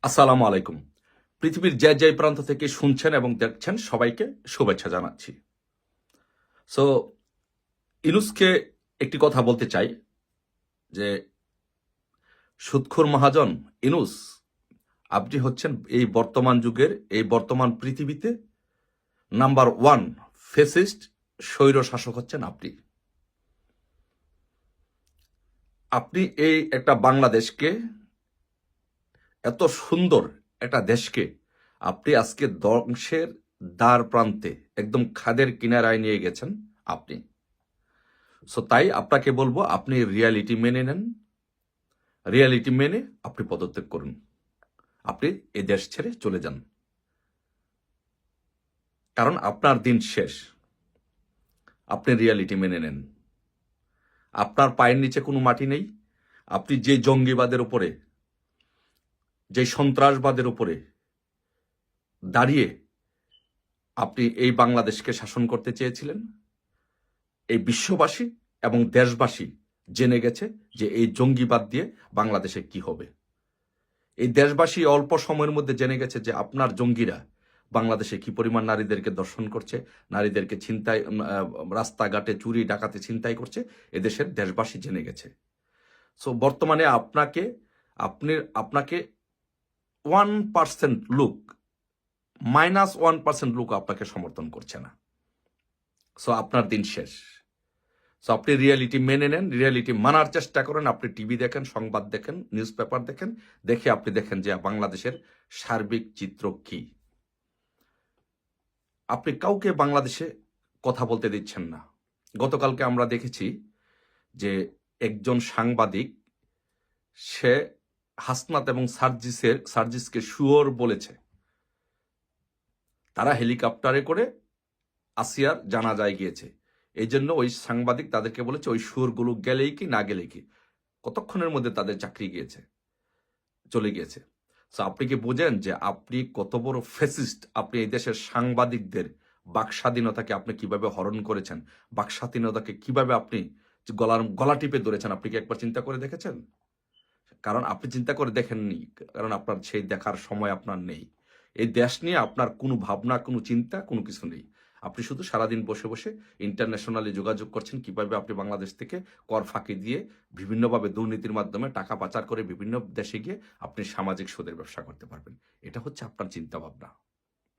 আসসালামু আলাইকুম। পৃথিবীর যে যে প্রান্ত থেকে শুনছেন এবং দেখছেন সবাইকে শুভেচ্ছা জানাচ্ছি। সো ইনুসকে একটি কথা বলতে চাই যে সুদখোর মহাজন ইনুস, আপনি হচ্ছেন এই বর্তমান যুগের এই বর্তমান পৃথিবীতে নাম্বার 1 ফেসিস্ট স্বৈর শাসক হচ্ছেন আপনি। আপনি এই একটা বাংলাদেশকে, এত সুন্দর একটা দেশকে আপনি আজকে ধ্বংসের দ্বার প্রান্তে, একদম খাদের কিনারায় নিয়ে গেছেন আপনি। সো তাই আপনাকে বলবো, আপনি রিয়ালিটি মেনে নেন, রিয়ালিটি মেনে আপনি পদত্যাগ করুন, আপনি এই দেশ ছেড়ে চলে যান, কারণ আপনার দিন শেষ। আপনি রিয়ালিটি মেনে নেন। আপনার পায়ের নিচে কোনো মাটি নেই। আপনি যে জঙ্গিবাদের উপরে, যে সন্ত্রাসবাদের উপরে দাঁড়িয়ে আপনি এই বাংলাদেশকে শাসন করতে চেয়েছিলেন, এই বিশ্ববাসী এবং দেশবাসী জেনে গেছে যে এই জঙ্গিবাদ দিয়ে বাংলাদেশে কি হবে। এই দেশবাসী অল্প সময়ের মধ্যে জেনে গেছে যে আপনার জঙ্গিরা বাংলাদেশে কি পরিমাণ নারীদেরকে দর্শন করছে, নারীদেরকে ছিনতাই, রাস্তাঘাটে চুরি ডাকাতি ছিনতাই করছে। এদেশের দেশবাসী জেনে গেছে। সো বর্তমানে আপনাকে 1% লোক, -1% লোক আপনাকে সমর্থন করছে না। সো আপনার দিন শেষ। সো আপনি রিয়ালিটি মেনে নেন, রিয়ালিটি মানার চেষ্টা করেন। আপনি টিভি দেখেন, সংবাদ দেখেন, নিউজ পেপার দেখেন, দেখে আপনি দেখেন যে বাংলাদেশের সার্বিক চিত্র কি। আপনি কাউকে বাংলাদেশে কথা বলতে দিচ্ছেন না। গতকালকে আমরা দেখেছি যে একজন সাংবাদিক, সে হাসনাত এবং সার্জিসকে শুয়োর বলেছে। তারা হেলিকপ্টারে করে আসিয়ার জানাজায় গিয়েছে। এই জন্য ওই সাংবাদিক তাদেরকে বলেছে ওই শুয়োরগুলো গেলেই কি না গেলেই কি, কতক্ষণের মধ্যে তাদের চাকরি চলে গিয়েছে। সো আপনি কি বোঝেন যে আপনি কত বড় ফ্যাসিস্ট? আপনি এই দেশের সাংবাদিকদের বাক স্বাধীনতাকে আপনি কিভাবে হরণ করেছেন, বাক স্বাধীনতাকে কিভাবে আপনি গলা টিপে ধরেছেন, আপনি কি একবার চিন্তা করে দেখেছেন? কারণ আপনি চিন্তা করে দেখেননি, কারণ আপনার সেই দেখার সময় আপনার নেই। এই দেশ নিয়ে আপনার কোনো ভাবনা, কোনো চিন্তা, কোনো কিছু নেই। আপনি শুধু সারাদিন বসে বসে ইন্টারন্যাশনালি যোগাযোগ করছেন কিভাবে আপনি বাংলাদেশ থেকে কর ফাঁকি দিয়ে বিভিন্নভাবে দুর্নীতির মাধ্যমে টাকা পাচার করে বিভিন্ন দেশে গিয়ে আপনি সামাজিক সুদের ব্যবসা করতে পারবেন। এটা হচ্ছে আপনার চিন্তা ভাবনা।